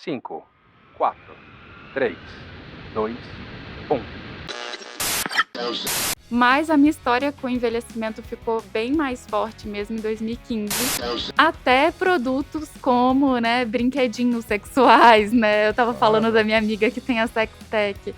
5, 4, 3, 2, 1. Mas a minha história com o envelhecimento ficou bem mais forte mesmo em 2015. Até produtos como, brinquedinhos sexuais, Eu tava falando da minha amiga que tem a Sextech.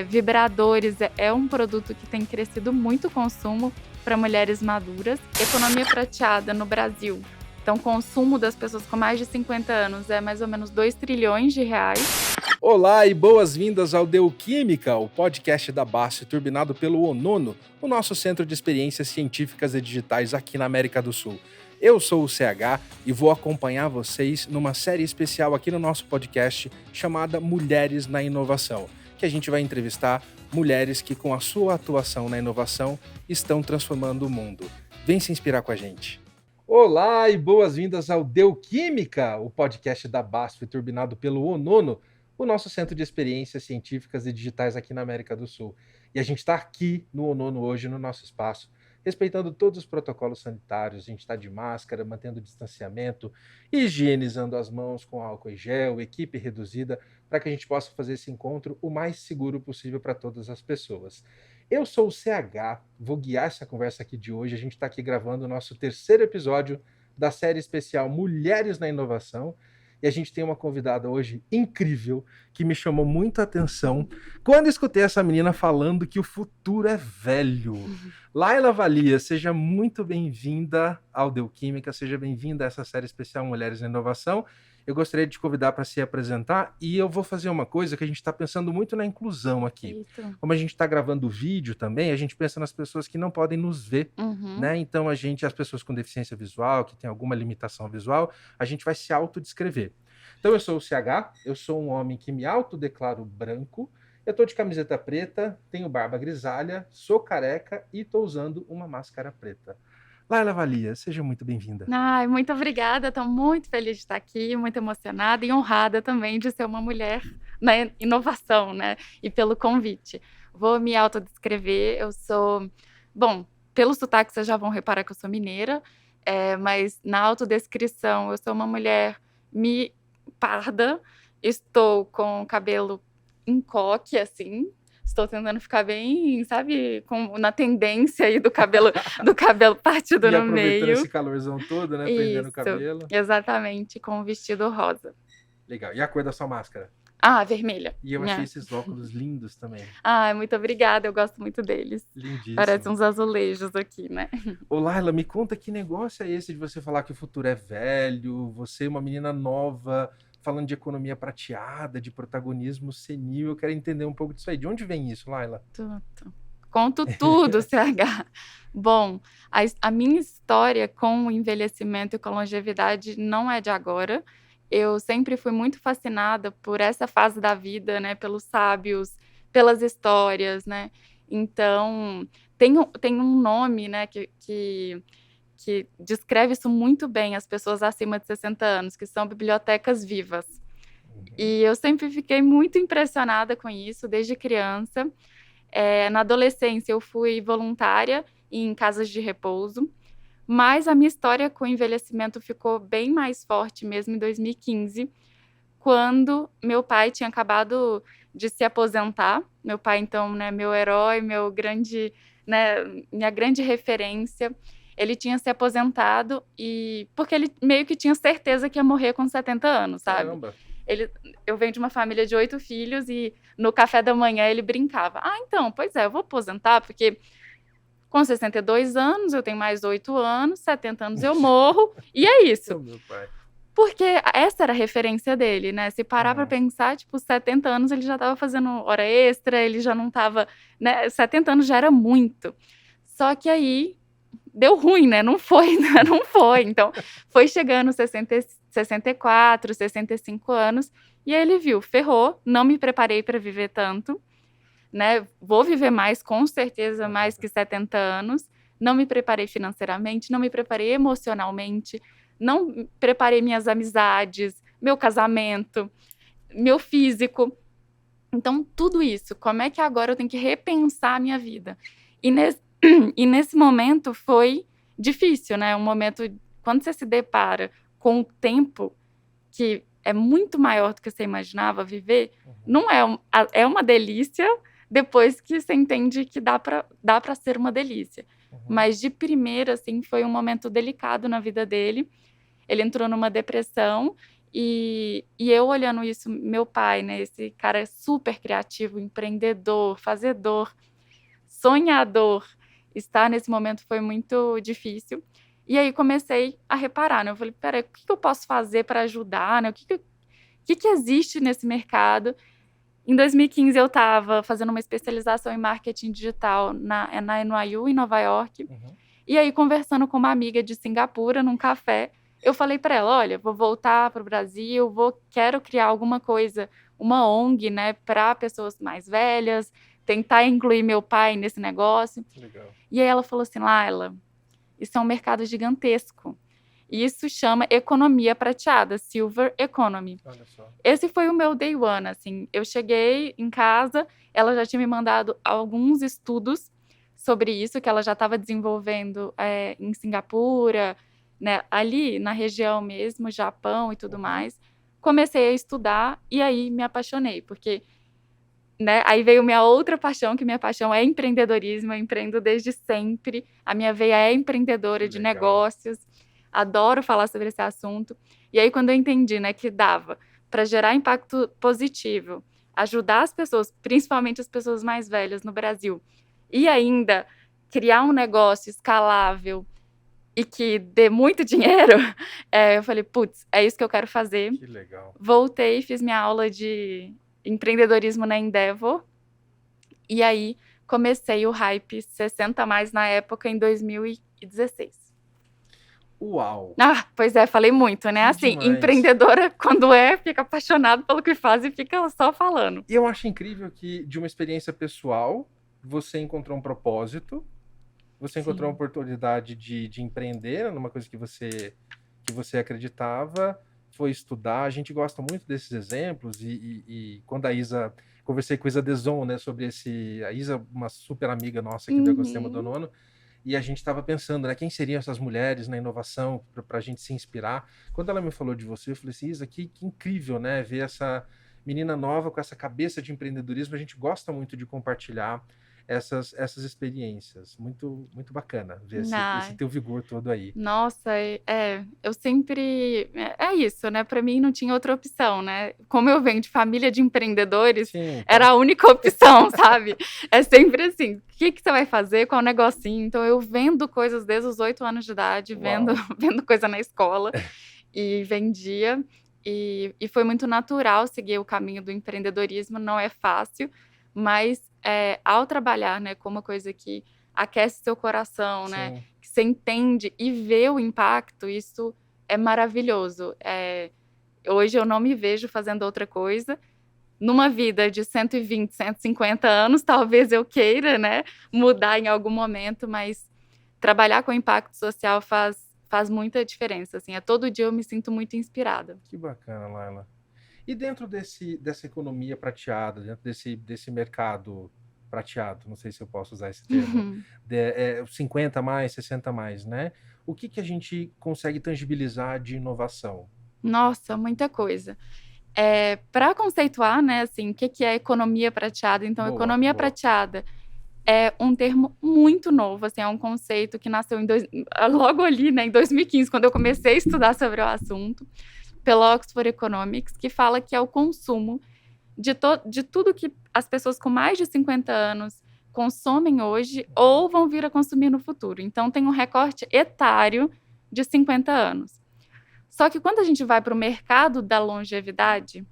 Vibradores é um produto que tem crescido muito o consumo para mulheres maduras. Economia prateada no Brasil. Então, o consumo das pessoas com mais de 50 anos é mais ou menos 2 trilhões de reais. Olá e boas-vindas ao Deuquímica, o podcast da BASF turbinado pelo ONONO, o nosso centro de experiências científicas e digitais aqui na América do Sul. Eu sou o CH e vou acompanhar vocês numa série especial aqui no nosso podcast chamada Mulheres na Inovação, que a gente vai entrevistar mulheres que com a sua atuação na inovação estão transformando o mundo. Vem se inspirar com a gente. Olá e boas-vindas ao Deuquímica, o podcast da BASF turbinado pelo ONONO, o nosso centro de experiências científicas e digitais aqui na América do Sul. E a gente está aqui no ONONO hoje, no nosso espaço, respeitando todos os protocolos sanitários. A gente está de máscara, mantendo o distanciamento, higienizando as mãos com álcool e gel, equipe reduzida, para que a gente possa fazer esse encontro o mais seguro possível para todas as pessoas. Eu sou o CH, vou guiar essa conversa aqui de hoje. A gente está aqui gravando o nosso terceiro episódio da série especial Mulheres na Inovação. E a gente tem uma convidada hoje incrível, que me chamou muita atenção quando escutei essa menina falando que o futuro é velho. Laila Valia, seja muito bem-vinda ao Deuquímica, seja bem-vinda a essa série especial Mulheres na Inovação. Eu gostaria de te convidar para se apresentar e eu vou fazer uma coisa que a gente está pensando muito na inclusão aqui. Isso. Como a gente está gravando vídeo também, a gente pensa nas pessoas que não podem nos ver, Então as pessoas com deficiência visual, que têm alguma limitação visual, a gente vai se autodescrever. Então eu sou o CH, eu sou um homem que me autodeclaro branco, eu estou de camiseta preta, tenho barba grisalha, sou careca e estou usando uma máscara preta. Laila Valia, seja muito bem-vinda. Ai, muito obrigada, estou muito feliz de estar aqui, muito emocionada e honrada também de ser uma mulher na inovação, E pelo convite. Vou me autodescrever, eu sou... Bom, pelo sotaque vocês já vão reparar que eu sou mineira, mas na autodescrição eu sou uma mulher parda, estou com cabelo em coque, assim... Estou tentando ficar bem, sabe, na tendência aí do cabelo partido no meio. Aproveitando esse calorzão todo, prendendo o cabelo. Exatamente, com o vestido rosa. Legal. E a cor da sua máscara? Vermelha. E eu achei esses óculos lindos também. Muito obrigada, eu gosto muito deles. Lindíssimo. Parecem uns azulejos aqui, Ô Laila, me conta que negócio é esse de você falar que o futuro é velho, você é uma menina nova... falando de economia prateada, de protagonismo senil. Eu quero entender um pouco disso aí. De onde vem isso, Laila? Conto tudo, CH. Bom, a minha história com o envelhecimento e com a longevidade não é de agora. Eu sempre fui muito fascinada por essa fase da vida, pelos sábios, pelas histórias, Então, tem um nome, que descreve isso muito bem, as pessoas acima de 60 anos, que são bibliotecas vivas. E eu sempre fiquei muito impressionada com isso, desde criança. Na adolescência, eu fui voluntária em casas de repouso, mas a minha história com o envelhecimento ficou bem mais forte mesmo em 2015, quando meu pai tinha acabado de se aposentar. Meu pai, então, meu herói, minha grande referência. Ele tinha se aposentado porque ele meio que tinha certeza que ia morrer com 70 anos, sabe? Caramba. Eu venho de uma família de 8 filhos e no café da manhã ele brincava. Então, pois é, eu vou aposentar porque com 62 anos eu tenho mais 8 anos, 70 anos eu morro e é isso. Meu pai. Porque essa era a referência dele, Se parar pra pensar, 70 anos ele já estava fazendo hora extra, ele já não estava, 70 anos já era muito. Só que aí deu ruim, Não foi, não foi. Então, foi chegando 64, 65 anos, e aí ele viu, ferrou, não me preparei para viver tanto, Vou viver mais, com certeza, mais que 70 anos. Não me preparei financeiramente, não me preparei emocionalmente, não preparei minhas amizades, meu casamento, meu físico. Então, tudo isso, como é que agora eu tenho que repensar a minha vida? E nesse momento foi difícil, Um momento, quando você se depara com o tempo que é muito maior do que você imaginava viver, não é uma delícia depois que você entende que dá para ser uma delícia. Mas de primeira, assim, foi um momento delicado na vida dele. Ele entrou numa depressão e eu olhando isso, meu pai, né, esse cara super criativo, empreendedor, fazedor, sonhador, estar nesse momento foi muito difícil. E aí comecei a reparar, né? Eu falei, peraí, o que eu posso fazer para ajudar, né? O que existe nesse mercado? Em 2015 eu estava fazendo uma especialização em marketing digital na NYU, em Nova York. E aí, conversando com uma amiga de Singapura, num café, eu falei para ela, olha, vou voltar para o Brasil, quero criar alguma coisa, uma ONG, né, para pessoas mais velhas, tentar incluir meu pai nesse negócio. Legal. E aí ela falou assim, Laila, isso é um mercado gigantesco. Isso chama economia prateada, Silver Economy. Olha só. Esse foi o meu day one, assim. Eu cheguei em casa, ela já tinha me mandado alguns estudos sobre isso, que ela já estava desenvolvendo em Singapura, né, ali na região mesmo, Japão e tudo mais. Comecei a estudar e aí me apaixonei, porque, né, aí veio minha outra paixão, que minha paixão é empreendedorismo, eu empreendo desde sempre, a minha veia é empreendedora de negócios, adoro falar sobre esse assunto. E aí quando eu entendi, né, que dava para gerar impacto positivo, ajudar as pessoas, principalmente as pessoas mais velhas no Brasil, e ainda criar um negócio escalável e que dê muito dinheiro, eu falei, putz, é isso que eu quero fazer. Que legal. Voltei, fiz minha aula de empreendedorismo na Endeavor, e aí comecei o Hype 60+, na época, em 2016. Uau! Ah, pois é, falei muito, né? Que assim, demais. empreendedora, quando fica apaixonado pelo que faz e fica só falando. E eu acho incrível que, de uma experiência pessoal, você encontrou um propósito, você encontrou uma oportunidade de empreender numa coisa que você acreditava, foi estudar. A gente gosta muito desses exemplos e quando a Isa... Conversei com a Isa Deson, né, sobre esse... A Isa, uma super amiga nossa aqui do Ecossistema do Nono, e a gente estava pensando, né, quem seriam essas mulheres na inovação para a gente se inspirar. Quando ela me falou de você, eu falei assim, Isa, que incrível, né, ver essa menina nova com essa cabeça de empreendedorismo. A gente gosta muito de compartilhar essas experiências. Muito, muito bacana ver esse teu vigor todo aí. Nossa, eu sempre... É isso, né? Para mim não tinha outra opção, né? Como eu venho de família de empreendedores, Sim, era a única opção, sabe? É sempre assim, o que você vai fazer? Qual negocinho? Então eu vendo coisas desde os 8 anos de idade, vendo coisa na escola e vendia. E foi muito natural seguir o caminho do empreendedorismo, não é fácil, mas ao trabalhar, né, com uma coisa que aquece seu coração, né, que você entende e vê o impacto, isso é maravilhoso. Hoje eu não me vejo fazendo outra coisa. Numa vida de 120, 150 anos, talvez eu queira, né, mudar em algum momento, mas trabalhar com impacto social faz muita diferença. Assim, todo dia eu me sinto muito inspirada. Que bacana, Laila. E dentro dessa economia prateada, dentro desse mercado prateado, não sei se eu posso usar esse termo, 50+, 60+, né? O que a gente consegue tangibilizar de inovação? Nossa, muita coisa. Para conceituar, né, assim, o que é economia prateada? Então, economia prateada é um termo muito novo, assim, é um conceito que nasceu logo ali, né, em 2015, quando eu comecei a estudar sobre o assunto, pela Oxford Economics, que fala que é o consumo de tudo que as pessoas com mais de 50 anos consomem hoje ou vão vir a consumir no futuro. Então, tem um recorte etário de 50 anos. Só que quando a gente vai para o mercado da longevidade,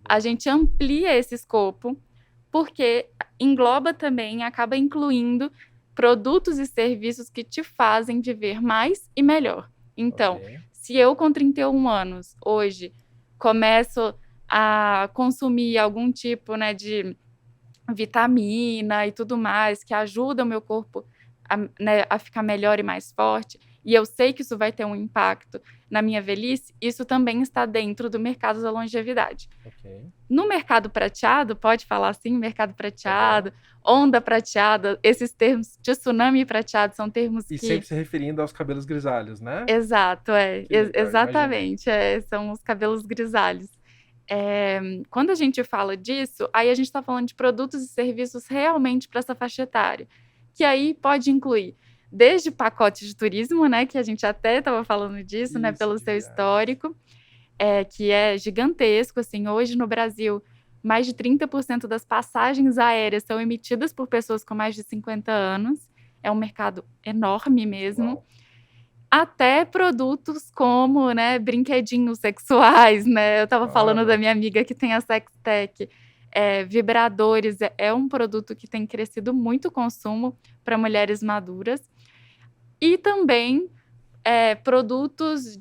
a gente amplia esse escopo, porque engloba também, acaba incluindo produtos e serviços que te fazem viver mais e melhor. Então, se eu com 31 anos, hoje, começo a consumir algum tipo, né, de vitamina e tudo mais, que ajuda o meu corpo a ficar melhor e mais forte, e eu sei que isso vai ter um impacto na minha velhice, isso também está dentro do mercado da longevidade. Ok. No mercado prateado, pode falar assim, mercado prateado, onda prateada, esses termos, tsunami prateado, são termos E que... sempre se referindo aos cabelos grisalhos, né? Exato, Que legal, exatamente, são os cabelos grisalhos. Quando a gente fala disso, aí a gente está falando de produtos e serviços realmente para essa faixa etária, que aí pode incluir desde pacotes de turismo, né, que a gente até estava falando disso, né, Isso, pelo de seu viagem. histórico, que é gigantesco, assim, hoje no Brasil, mais de 30% das passagens aéreas são emitidas por pessoas com mais de 50 anos, é um mercado enorme mesmo. Uau. Até produtos como, né, brinquedinhos sexuais, né? Eu estava falando Claro. da minha amiga que tem a Sextech. Vibradores é um produto que tem crescido muito o consumo para mulheres maduras. E também produtos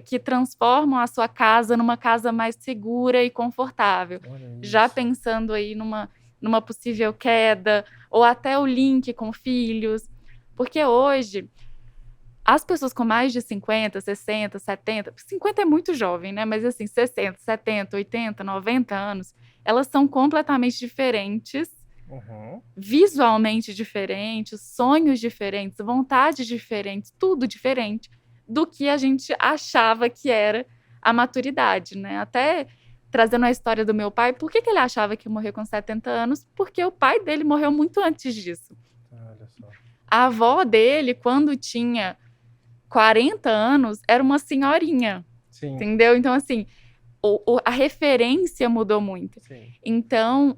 que transformam a sua casa numa casa mais segura e confortável. Olha Já isso. pensando aí numa possível queda, ou até o link com filhos. Porque hoje... As pessoas com mais de 50, 60, 70... 50 é muito jovem, né? Mas assim, 60, 70, 80, 90 anos... Elas são completamente diferentes. Uhum. Visualmente diferentes, sonhos diferentes, vontades diferentes, tudo diferente do que a gente achava que era a maturidade, né? Até trazendo a história do meu pai, por que ele achava que ia morrer com 70 anos? Porque o pai dele morreu muito antes disso. Olha só. A avó dele, quando tinha 40 anos, era uma senhorinha, Sim. entendeu? Então, assim, a referência mudou muito. Sim. Então,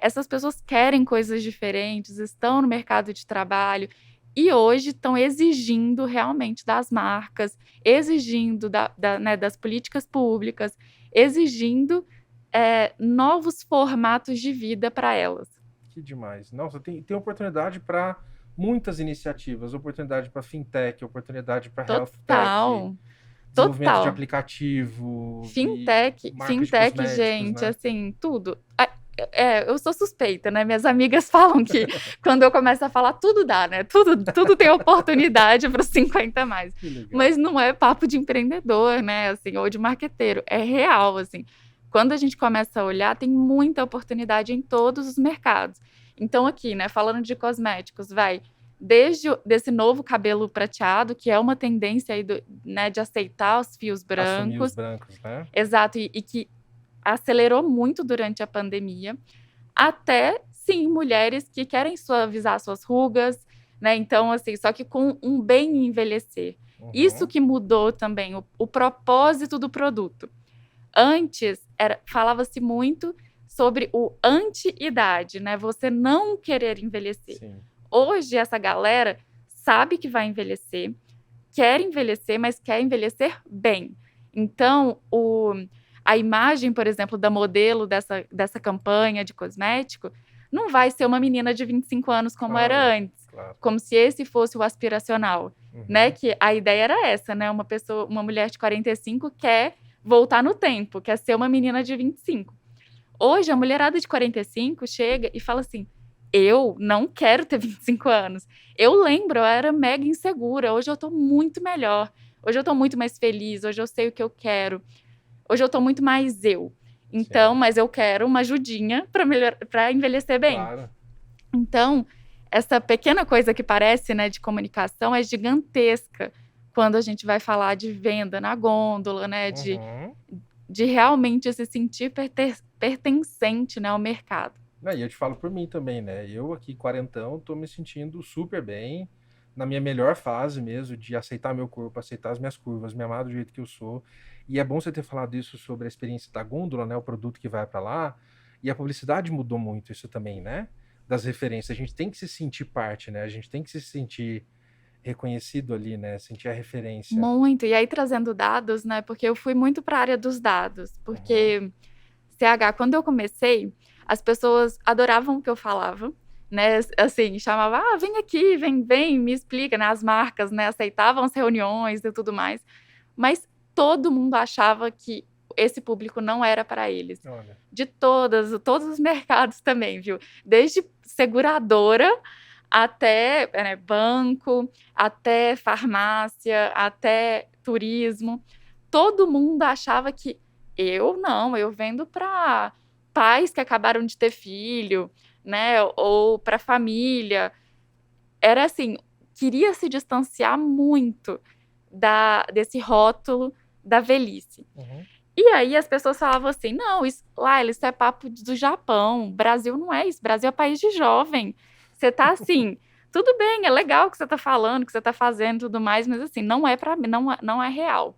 essas pessoas querem coisas diferentes, estão no mercado de trabalho e hoje estão exigindo realmente das marcas, exigindo das políticas públicas, exigindo novos formatos de vida para elas. Que demais. Nossa, tem oportunidade para muitas iniciativas, oportunidade para fintech, oportunidade para health tech, desenvolvimento de aplicativo, Fintech, gente, né? assim, tudo. Eu sou suspeita, né? Minhas amigas falam que quando eu começo a falar, tudo dá, né? Tudo tem oportunidade para os 50 a mais. Mas não é papo de empreendedor, né? Assim, ou de marqueteiro. É real, assim. Quando a gente começa a olhar, tem muita oportunidade em todos os mercados. Então, aqui, né? Falando de cosméticos, desde desse novo cabelo prateado, que é uma tendência aí né, de aceitar os fios brancos. Assumir os brancos, né? Exato, e que acelerou muito durante a pandemia, até, sim, mulheres que querem suavizar suas rugas, né? Então, assim, só que com um bem envelhecer. Uhum. Isso que mudou também, o propósito do produto. Antes, falava-se muito sobre o anti-idade, né? Você não querer envelhecer. Sim. Hoje, essa galera sabe que vai envelhecer, quer envelhecer, mas quer envelhecer bem. Então, a imagem, por exemplo, da modelo dessa campanha de cosmético não vai ser uma menina de 25 anos como era antes. Claro. Como se esse fosse o aspiracional, né? Que a ideia era essa, né? Uma mulher de 45 quer voltar no tempo, quer ser uma menina de 25. Hoje, a mulherada de 45 chega e fala assim, eu não quero ter 25 anos. Eu lembro, eu era mega insegura. Hoje eu tô muito melhor. Hoje eu tô muito mais feliz. Hoje eu sei o que eu quero. Hoje eu tô muito mais eu. Então, Sim. Mas eu quero uma ajudinha para envelhecer bem. Claro. Então, essa pequena coisa que parece, né, de comunicação é gigantesca quando a gente vai falar de venda na gôndola, né, de realmente se sentir pertencente, né, ao mercado. E eu te falo por mim também, né? Eu aqui, quarentão, tô me sentindo super bem, na minha melhor fase mesmo, de aceitar meu corpo, aceitar as minhas curvas, me amar do jeito que eu sou. E é bom você ter falado isso sobre a experiência da gôndola, né? O produto que vai para lá. E a publicidade mudou muito isso também, né? Das referências. A gente tem que se sentir parte, né? A gente tem que se sentir reconhecido ali, né? Sentir a referência. Muito. E aí, trazendo dados, né? Porque eu fui muito para a área dos dados. Porque, CH, quando eu comecei, as pessoas adoravam o que eu falava, né? Assim, chamava, vem aqui, vem, me explica, né? As marcas, né? Aceitavam as reuniões e tudo mais. Mas todo mundo achava que esse público não era para eles. Olha. De todos os mercados também, viu? Desde seguradora até banco, até farmácia, até turismo. Todo mundo achava que eu vendo para pais que acabaram de ter filho, né? Ou para família. Era assim, queria se distanciar muito desse rótulo da velhice. Uhum. E aí as pessoas falavam assim, não, isso é papo do Japão, Brasil não é isso, Brasil é país de jovem. Você tá assim, tudo bem, é legal o que você tá falando, o que você tá fazendo e tudo mais, mas assim, não é para mim, não é real.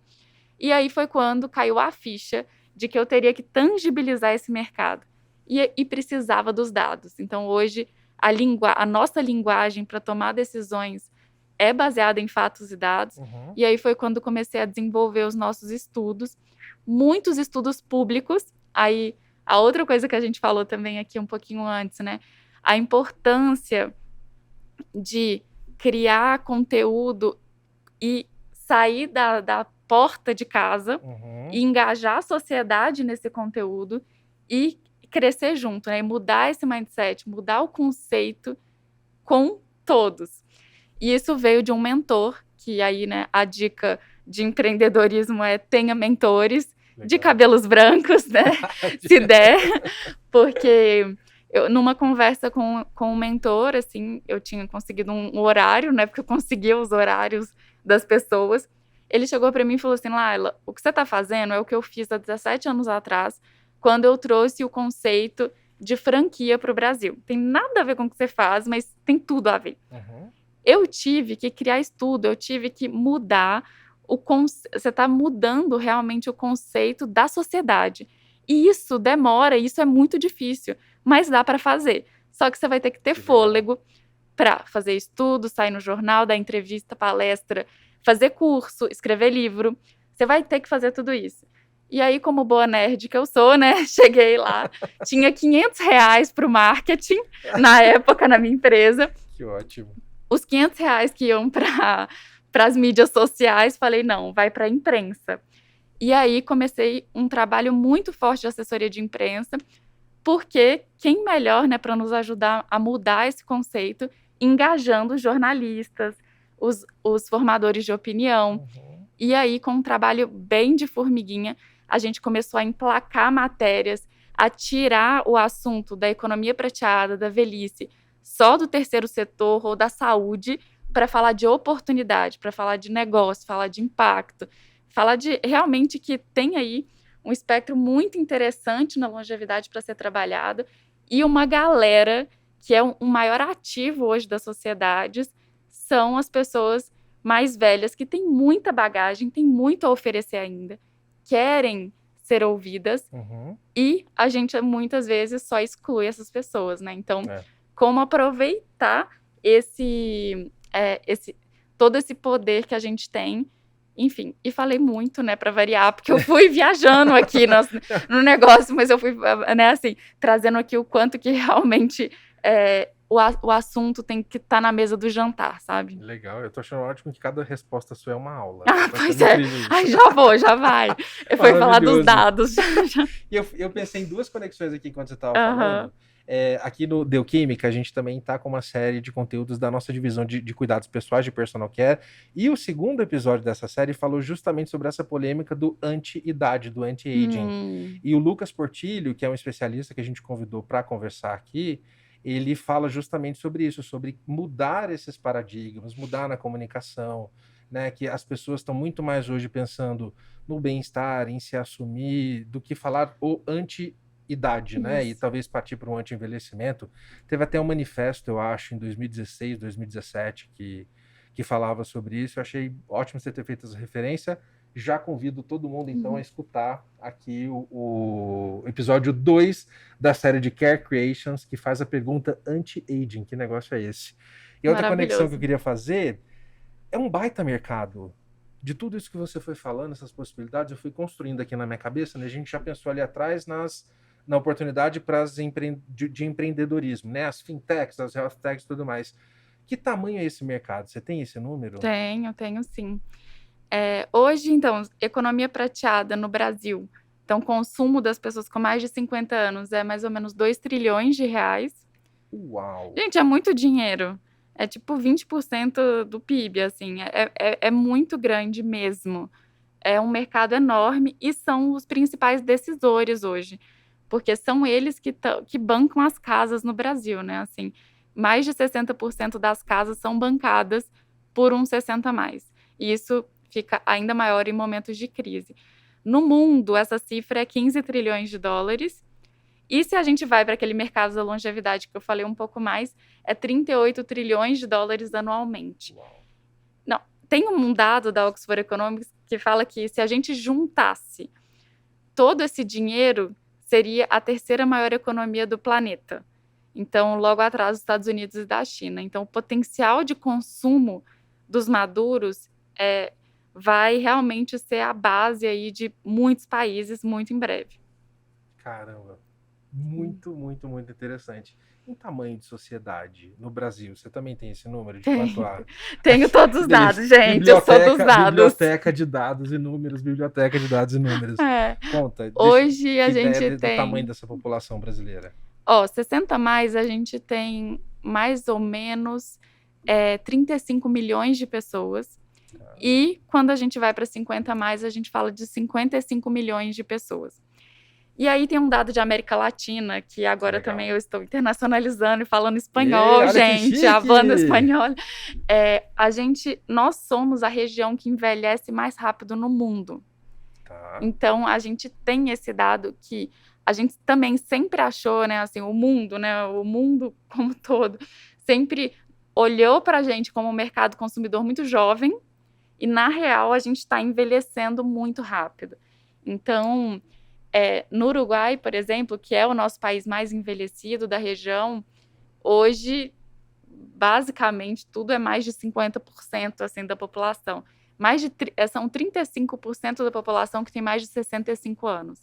E aí foi quando caiu a ficha de que eu teria que tangibilizar esse mercado. E precisava dos dados. Então hoje a nossa linguagem para tomar decisões é baseada em fatos e dados. Uhum. E aí foi quando comecei a desenvolver os nossos estudos, muitos estudos públicos. Aí a outra coisa que a gente falou também aqui um pouquinho antes, né? A importância de criar conteúdo e sair da porta de casa e engajar a sociedade nesse conteúdo e crescer junto, né? E mudar esse mindset, mudar o conceito com todos. E isso veio de um mentor, que aí, né, a dica de empreendedorismo é tenha mentores de cabelos brancos, né? Se der, porque numa conversa com um mentor, assim, eu tinha conseguido um horário, né? Porque eu conseguia os horários das pessoas. Ele chegou para mim e falou assim, Laila, o que você está fazendo é o que eu fiz há 17 anos atrás, quando eu trouxe o conceito de franquia para o Brasil. Tem nada a ver com o que você faz, mas tem tudo a ver. Uhum. Eu tive que criar estudo, eu tive que mudar você está mudando realmente o conceito da sociedade. E isso demora, isso é muito difícil, mas dá para fazer. Só que você vai ter que ter fôlego para fazer estudo, sair no jornal, dar entrevista, palestra, fazer curso, escrever livro. Você vai ter que fazer tudo isso. E aí, como boa nerd que eu sou, né, cheguei lá, tinha R$500 para o marketing, na época, na minha empresa. Que ótimo. Os R$500 que iam para as mídias sociais, falei, não, vai para a imprensa. E aí comecei um trabalho muito forte de assessoria de imprensa, porque quem melhor, né, para nos ajudar a mudar esse conceito, engajando os jornalistas, os formadores de opinião. Uhum. E aí, com um trabalho bem de formiguinha, a gente começou a emplacar matérias, a tirar o assunto da economia prateada, da velhice, só do terceiro setor ou da saúde, para falar de oportunidade, para falar de negócio, falar de impacto, falar de realmente que tem aí um espectro muito interessante na longevidade para ser trabalhado e uma galera que é um maior ativo hoje das sociedades são as pessoas mais velhas que têm muita bagagem, têm muito a oferecer ainda, querem ser ouvidas e a gente muitas vezes só exclui essas pessoas, né? Então, como aproveitar todo esse poder que a gente tem, enfim, e falei muito, né, para variar, porque eu fui viajando aqui no negócio, mas eu fui, né, assim, trazendo aqui o quanto que realmente o assunto tem que estar na mesa do jantar, sabe? Legal, eu tô achando ótimo que cada resposta sua é uma aula. Pois é, aí já vai. Foi falar dos dados. E eu pensei em duas conexões aqui enquanto você estava falando. Aqui no Deu Química, a gente também está com uma série de conteúdos da nossa divisão de cuidados pessoais, de personal care, e o segundo episódio dessa série falou justamente sobre essa polêmica do anti-idade, do anti-aging. E o Lucas Portilho, que é um especialista que a gente convidou para conversar aqui, ele fala justamente sobre isso, sobre mudar esses paradigmas, mudar na comunicação, né, que as pessoas estão muito mais hoje pensando no bem-estar, em se assumir, do que falar o anti-idade, né, e talvez partir para um anti-envelhecimento. Teve até um manifesto, eu acho, em 2016, 2017, que falava sobre isso. Eu achei ótimo você ter feito essa referência. Já convido todo mundo, então, a escutar aqui o episódio 2 da série de Care Creations, que faz a pergunta anti-aging. Que negócio é esse? E outra conexão que eu queria fazer é um baita mercado. De tudo isso que você foi falando, essas possibilidades, eu fui construindo aqui na minha cabeça, né? A gente já pensou ali atrás na oportunidade de empreendedorismo, né? As fintechs, as health techs e tudo mais. Que tamanho é esse mercado? Você tem esse número? Tenho sim. Hoje, então, economia prateada no Brasil, então, consumo das pessoas com mais de 50 anos é mais ou menos 2 trilhões de reais. Uau! Gente, é muito dinheiro. É tipo 20% do PIB, assim, é muito grande mesmo. É um mercado enorme e são os principais decisores hoje, porque são eles que bancam as casas no Brasil, né? Assim, mais de 60% das casas são bancadas por um 60 mais. E isso fica ainda maior em momentos de crise. No mundo, essa cifra é 15 trilhões de dólares. E se a gente vai para aquele mercado da longevidade que eu falei um pouco mais, é 38 trilhões de dólares anualmente. Não, tem um dado da Oxford Economics que fala que se a gente juntasse todo esse dinheiro, seria a terceira maior economia do planeta. Então, logo atrás dos Estados Unidos e da China. Então, o potencial de consumo dos maduros vai realmente ser a base aí de muitos países muito em breve. Caramba, muito, muito, muito interessante. Em tamanho de sociedade no Brasil, você também tem esse número de quanto há? Tenho todos os dados, gente. Eu sou dos dados. Biblioteca de dados e números, biblioteca de dados e números. Conta, hoje a gente tem... do tamanho dessa população brasileira. 60 mais, a gente tem mais ou menos 35 milhões de pessoas. E quando a gente vai para 50 mais, a gente fala de 55 milhões de pessoas. E aí tem um dado de América Latina, que agora também eu estou internacionalizando e falando espanhol, gente, falando espanhol. Nós somos a região que envelhece mais rápido no mundo. Tá. Então, a gente tem esse dado que a gente também sempre achou, né, assim, o mundo como todo, sempre olhou para a gente como um mercado consumidor muito jovem, e na real a gente está envelhecendo muito rápido. Então... no Uruguai, por exemplo, que é o nosso país mais envelhecido da região, hoje, basicamente, tudo é mais de 50% assim, da população. São 35% da população que tem mais de 65 anos.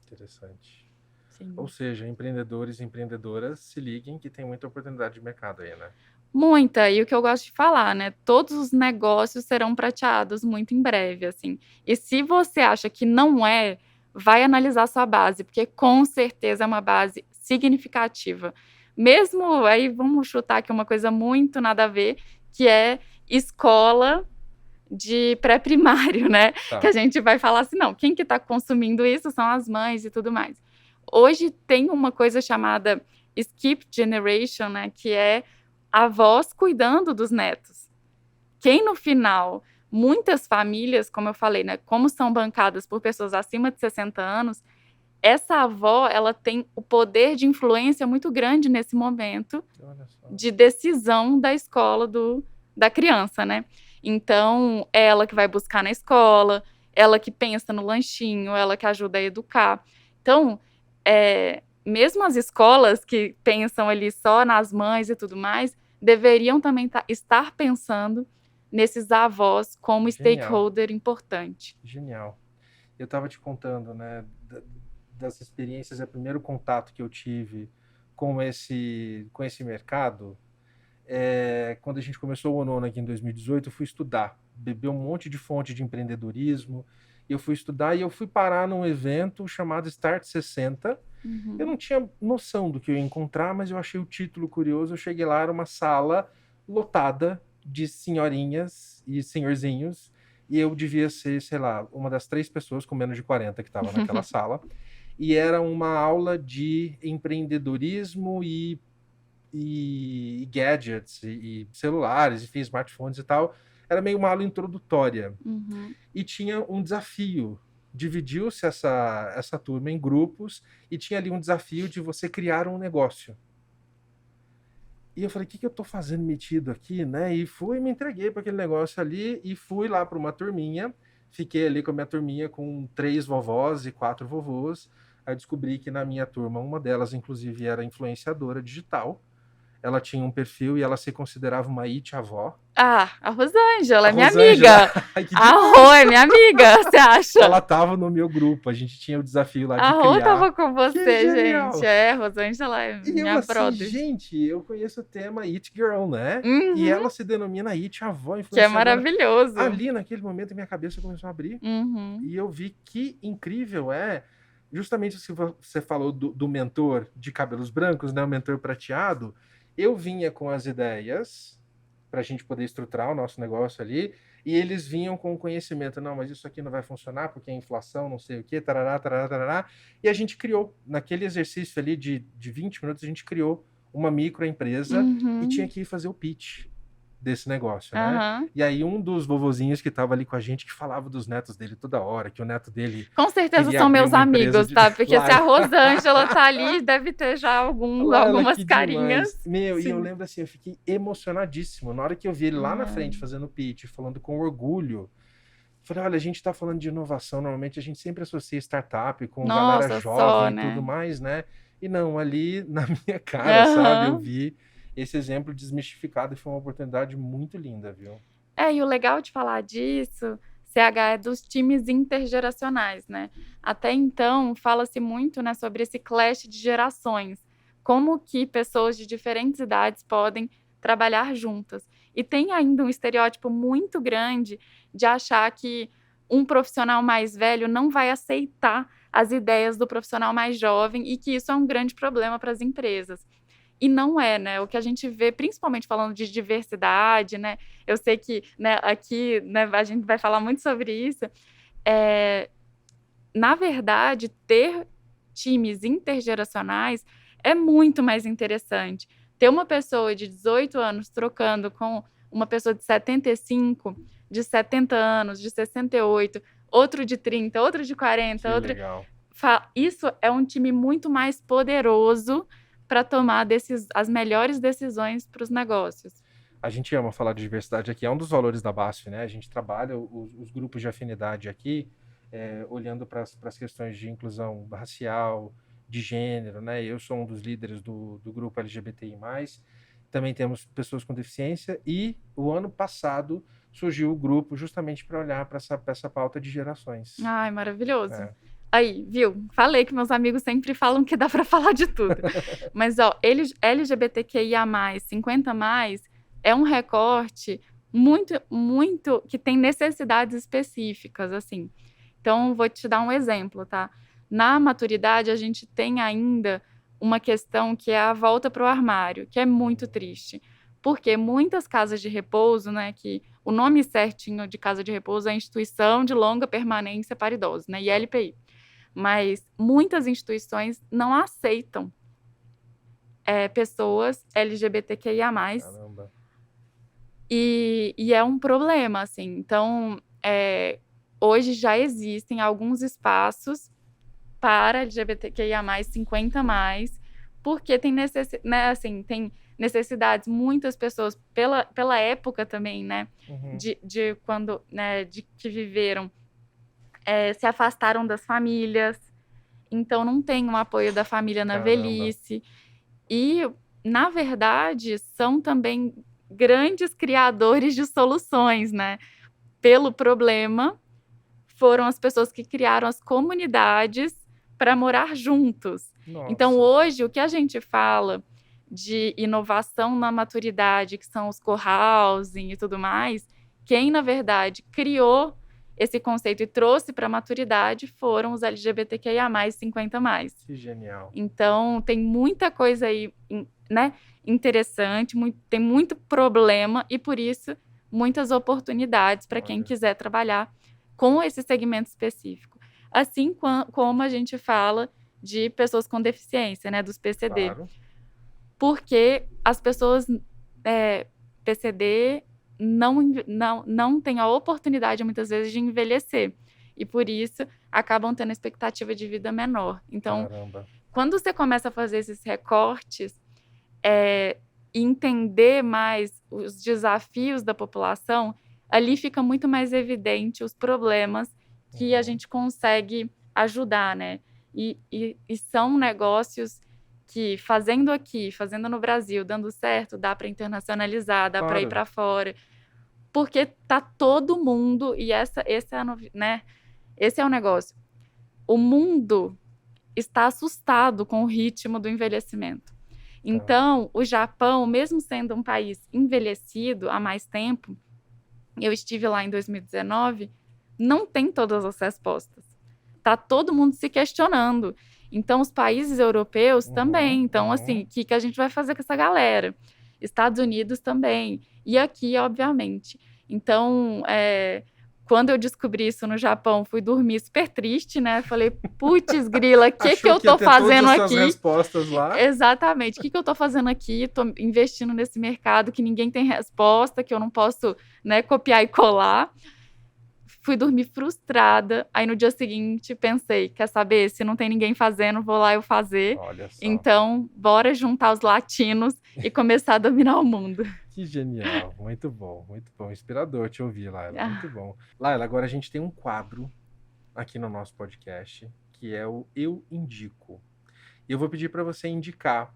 Interessante. Sim. Ou seja, empreendedores e empreendedoras, se liguem que tem muita oportunidade de mercado aí, né? Muita, e o que eu gosto de falar, né? Todos os negócios serão prateados muito em breve, assim. E se você acha que não vai analisar sua base, porque com certeza é uma base significativa. Mesmo, aí vamos chutar aqui uma coisa muito nada a ver, que é escola de pré-primário, né? Tá. Que a gente vai falar assim, não, quem que tá consumindo isso são as mães e tudo mais. Hoje tem uma coisa chamada Skip Generation, né? Que é avós cuidando dos netos. Quem no final... Muitas famílias, como eu falei, né, como são bancadas por pessoas acima de 60 anos, essa avó, ela tem o poder de influência muito grande nesse momento de decisão da escola da criança, né? Então, ela que vai buscar na escola, ela que pensa no lanchinho, ela que ajuda a educar. Então, mesmo as escolas que pensam ali só nas mães e tudo mais, deveriam também estar pensando nesses avós como stakeholder importante. Genial. Eu estava te contando, né, das experiências, o primeiro contato que eu tive com esse mercado, quando a gente começou o ONONO aqui em 2018, eu fui estudar, beber um monte de fonte de empreendedorismo, eu fui estudar e eu fui parar num evento chamado Start 60. Uhum. Eu não tinha noção do que eu ia encontrar, mas eu achei o título curioso, eu cheguei lá, era uma sala lotada de senhorinhas e senhorzinhos, e eu devia ser, sei lá, uma das 3 pessoas com menos de 40 que estava naquela sala, e era uma aula de empreendedorismo e gadgets, e celulares, enfim, smartphones e tal. Era meio uma aula introdutória. Uhum. E tinha um desafio. Dividiu-se essa turma em grupos, e tinha ali um desafio de você criar um negócio. E eu falei, o que eu tô fazendo metido aqui, né? E me entreguei para aquele negócio ali e fui lá para uma turminha. Fiquei ali com a minha turminha com 3 vovós e 4 vovôs. Aí descobri que na minha turma, uma delas, inclusive, era influenciadora digital. Ela tinha um perfil e ela se considerava uma it-avó. Ah, a Rosângela é minha amiga. A Rô é minha amiga, você acha? Ela tava no meu grupo, a gente tinha o desafio lá de criar. A Rô tava com você, gente. Rosângela é minha brother. Gente, eu conheço o tema It Girl, né? Uhum. E ela se denomina It-avó, influenciadora. Que é maravilhoso. Ali, naquele momento, minha cabeça começou a abrir. Uhum. E eu vi que incrível justamente o que você falou do mentor de cabelos brancos, né? O mentor prateado. Eu vinha com as ideias para a gente poder estruturar o nosso negócio ali, e eles vinham com o conhecimento, não, mas isso aqui não vai funcionar porque é inflação, não sei o quê, tarará, tarará, tarará. E a gente criou, naquele exercício ali de 20 minutos, a gente criou uma microempresa e tinha que ir fazer o pitch desse negócio, né? Aham. E aí um dos vovozinhos que estava ali com a gente, que falava dos netos dele toda hora, que o neto dele Com certeza queria são abrir meus uma empresa amigos, de... tá? Porque se a Laila, Rosângela tá ali, deve ter já Laila, algumas que carinhas. demais. Meu, e eu Sim. lembro assim, eu fiquei emocionadíssimo. Na hora que eu vi ele lá na frente fazendo pitch, falando com orgulho, falei, olha, a gente tá falando de inovação, normalmente a gente sempre associa startup com galera Nossa, jovem só, e né? tudo mais, né? E não, ali na minha cara, sabe? Eu Aham. vi esse exemplo desmistificado e foi uma oportunidade muito linda, viu? E o legal de falar disso, CH, é dos times intergeracionais, né? Até então, fala-se muito, né, sobre esse clash de gerações. Como que pessoas de diferentes idades podem trabalhar juntas. E tem ainda um estereótipo muito grande de achar que um profissional mais velho não vai aceitar as ideias do profissional mais jovem e que isso é um grande problema para as empresas. E não é, né? O que a gente vê, principalmente falando de diversidade, né? Eu sei que, né, aqui, né, a gente vai falar muito sobre isso. Na verdade, ter times intergeracionais é muito mais interessante. Ter uma pessoa de 18 anos trocando com uma pessoa de 75, de 70 anos, de 68, outro de 30, outro de 40, Que outro... legal. Isso é um time muito mais poderoso para tomar as melhores decisões para os negócios. A gente ama falar de diversidade aqui, é um dos valores da BASF, né? A gente trabalha os grupos de afinidade aqui, olhando para as questões de inclusão racial, de gênero, né? Eu sou um dos líderes do grupo LGBTI+, também temos pessoas com deficiência, e o ano passado surgiu o grupo justamente para olhar para essa pauta de gerações. Ai, maravilhoso. É. Aí, viu? Falei que meus amigos sempre falam que dá para falar de tudo. Mas, ó, LGBTQIA+, 50+, é um recorte muito, muito que tem necessidades específicas, assim. Então, vou te dar um exemplo, tá? Na maturidade, a gente tem ainda uma questão que é a volta para o armário, que é muito triste. Porque muitas casas de repouso, né, que o nome certinho de casa de repouso é Instituição de Longa Permanência para Idosos, né, ILPI. Mas muitas instituições não aceitam pessoas LGBTQIA+. Caramba. E é um problema, assim. Então, hoje já existem alguns espaços para LGBTQIA+, 50+, porque tem, tem necessidades, muitas pessoas, pela época também, né, de quando, né, de que viveram, se afastaram das famílias, então não tem um apoio da família na velhice. E, na verdade, são também grandes criadores de soluções, né? Pelo problema, foram as pessoas que criaram as comunidades para morar juntos. Nossa. Então, hoje, o que a gente fala de inovação na maturidade, que são os co-housing e tudo mais, quem, na verdade, criou esse conceito e trouxe para a maturidade foram os LGBTQIA+, 50+. Que genial. Então, tem muita coisa aí, né, interessante, tem muito problema e, por isso, muitas oportunidades para quem quiser trabalhar com esse segmento específico. Assim como a gente fala de pessoas com deficiência, né, dos PCD. Claro. Porque as pessoas PCD não têm a oportunidade, muitas vezes, de envelhecer. E, por isso, acabam tendo expectativa de vida menor. Então, Caramba. quando você começa a fazer esses recortes e entender mais os desafios da população, ali fica muito mais evidente os problemas que a gente consegue ajudar, né? E são negócios que, fazendo aqui, fazendo no Brasil, dando certo, dá para internacionalizar, dá para ir para fora. Porque tá todo mundo, e esse é o negócio. O mundo está assustado com o ritmo do envelhecimento. Então, o Japão, mesmo sendo um país envelhecido há mais tempo, eu estive lá em 2019, não tem todas as respostas. Tá todo mundo se questionando. Então, os países europeus Uhum, também. Então, uhum. assim, o que a gente vai fazer com essa galera? Estados Unidos também. E aqui, obviamente. Então, quando eu descobri isso no Japão, fui dormir super triste, né? Falei, putz, grila, o que Achou eu que ia tô ter todas fazendo essas aqui? respostas lá. Exatamente. O que eu tô fazendo aqui? Tô investindo nesse mercado que ninguém tem resposta, que eu não posso, né, copiar e colar. Fui dormir frustrada. Aí no dia seguinte pensei, quer saber? Se não tem ninguém fazendo, vou lá eu fazer. Olha só. Então, bora juntar os latinos e começar a dominar o mundo. Que genial, muito bom, inspirador te ouvir, Laila, Ah. muito bom. Laila, agora a gente tem um quadro aqui no nosso podcast, que é o Eu Indico. E eu vou pedir para você indicar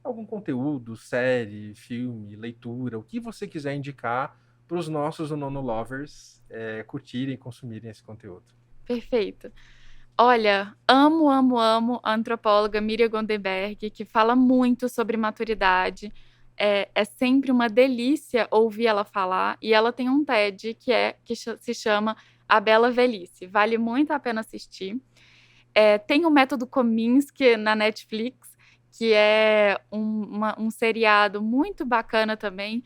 algum conteúdo, série, filme, leitura, o que você quiser indicar para os nossos Nono Lovers curtirem e consumirem esse conteúdo. Perfeito. Olha, amo, amo, amo a antropóloga Miriam Gondenberg, que fala muito sobre maturidade. É sempre uma delícia ouvir ela falar. E ela tem um TED que se chama A Bela Velhice. Vale muito a pena assistir. Tem o Método Kominsky na Netflix, que é um seriado muito bacana também.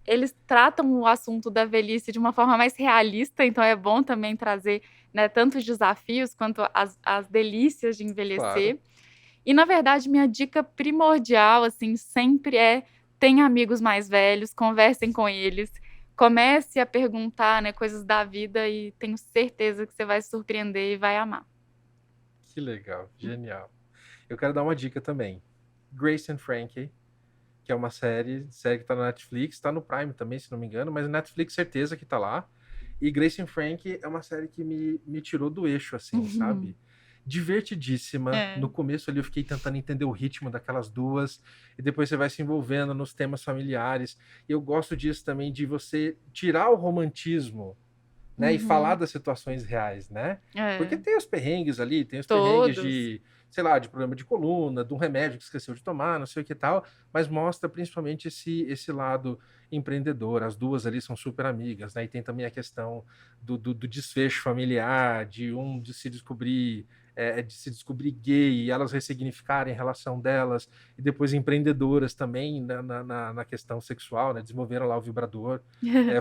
Eles tratam o assunto da velhice de uma forma mais realista, então é bom também trazer, né, tanto os desafios quanto as delícias de envelhecer. Claro. E, na verdade, minha dica primordial, assim, sempre tenha amigos mais velhos, conversem com eles, comece a perguntar, né, coisas da vida e tenho certeza que você vai se surpreender e vai amar. Que legal, genial. Eu quero dar uma dica também. Grace and Frankie, que é uma série que tá na Netflix, tá no Prime também, se não me engano, mas na Netflix certeza que tá lá. E Grace and Frankie é uma série que me tirou do eixo, assim, sabe? Divertidíssima. No começo ali eu fiquei tentando entender o ritmo daquelas duas, e depois você vai se envolvendo nos temas familiares. E eu gosto disso também, de você tirar o romantismo, né, e falar das situações reais, né? Porque tem os perrengues ali, tem os perrengues de, sei lá, de problema de coluna, de um remédio que esqueceu de tomar, não sei o que tal, mas mostra principalmente esse lado empreendedor. As duas ali são super amigas, né? E tem também a questão do desfecho familiar, de se descobrir gay e elas ressignificarem a relação delas, e depois empreendedoras também na questão sexual, né? Desenvolveram lá o vibrador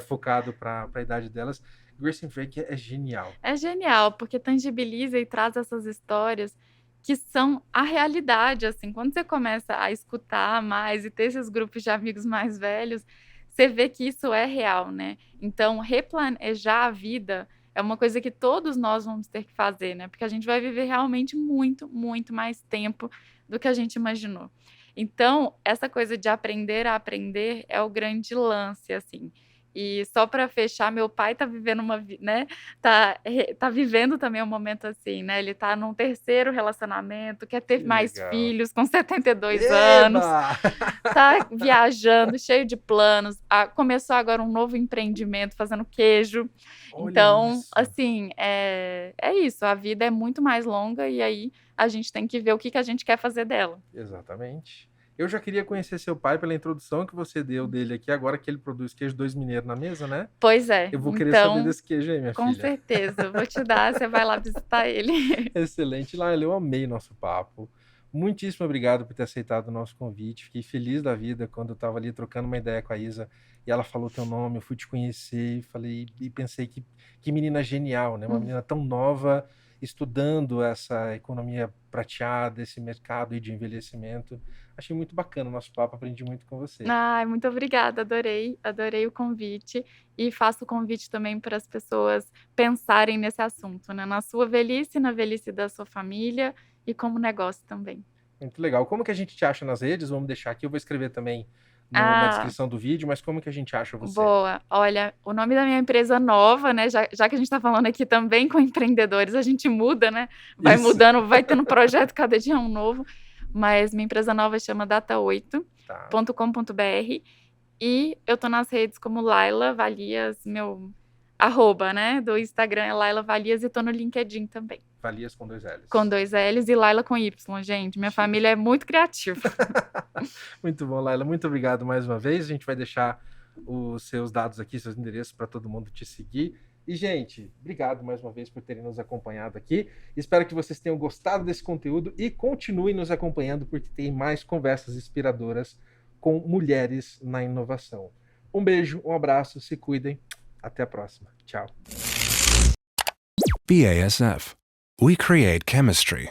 focado para a idade delas. Grace and Frankie é genial. É genial, porque tangibiliza e traz essas histórias que são a realidade, assim. Quando você começa a escutar mais e ter esses grupos de amigos mais velhos, você vê que isso é real, né? Então, replanejar a vida é uma coisa que todos nós vamos ter que fazer, né? Porque a gente vai viver realmente muito, muito mais tempo do que a gente imaginou. Então, essa coisa de aprender a aprender é o grande lance, assim. E só para fechar, meu pai tá vivendo né, tá vivendo também um momento assim, né? Ele tá num terceiro relacionamento, quer ter Que mais legal. filhos com 72 anos, tá viajando, cheio de planos. Começou agora um novo empreendimento fazendo queijo. Olha Então, isso. assim, é isso. A vida é muito mais longa e aí a gente tem que ver o que a gente quer fazer dela. Exatamente. Eu já queria conhecer seu pai pela introdução que você deu dele aqui, agora que ele produz queijo 2 Mineiros na mesa, né? Pois é. Eu vou querer saber desse queijo aí, minha com filha. certeza, eu vou te dar, você vai lá visitar ele. Excelente, Laila, eu amei nosso papo. Muitíssimo obrigado por ter aceitado o nosso convite. Fiquei feliz da vida quando eu estava ali trocando uma ideia com a Isa e ela falou teu nome, eu fui te conhecer e pensei que menina genial, né? Uma menina tão nova, estudando essa economia prateada, esse mercado aí de envelhecimento. Achei muito bacana o nosso papo, aprendi muito com você. Ai, muito obrigada, adorei o convite e faço o convite também para as pessoas pensarem nesse assunto, né? Na sua velhice, na velhice da sua família e como negócio também. Muito legal. Como que a gente te acha nas redes? Vamos deixar aqui, eu vou escrever também na descrição do vídeo, mas como que a gente acha você? Boa. Olha, o nome da minha empresa nova, né? Já que a gente está falando aqui também com empreendedores, a gente muda, né? Vai Isso. mudando, vai tendo projeto cada dia um novo. Mas minha empresa nova chama data8.com.br e eu tô nas redes como Laila Valias, meu arroba, né? Do Instagram é Laila Valias e tô no LinkedIn também. Valias com 2 L's. Com 2 L's e Laila com Y, gente. Minha família é muito criativa. Muito bom, Laila. Muito obrigado mais uma vez. A gente vai deixar os seus dados aqui, seus endereços para todo mundo te seguir. E, gente, obrigado mais uma vez por terem nos acompanhado aqui. Espero que vocês tenham gostado desse conteúdo e continuem nos acompanhando, porque tem mais conversas inspiradoras com mulheres na inovação. Um beijo, um abraço, se cuidem. Até a próxima. Tchau. BASF. We create chemistry.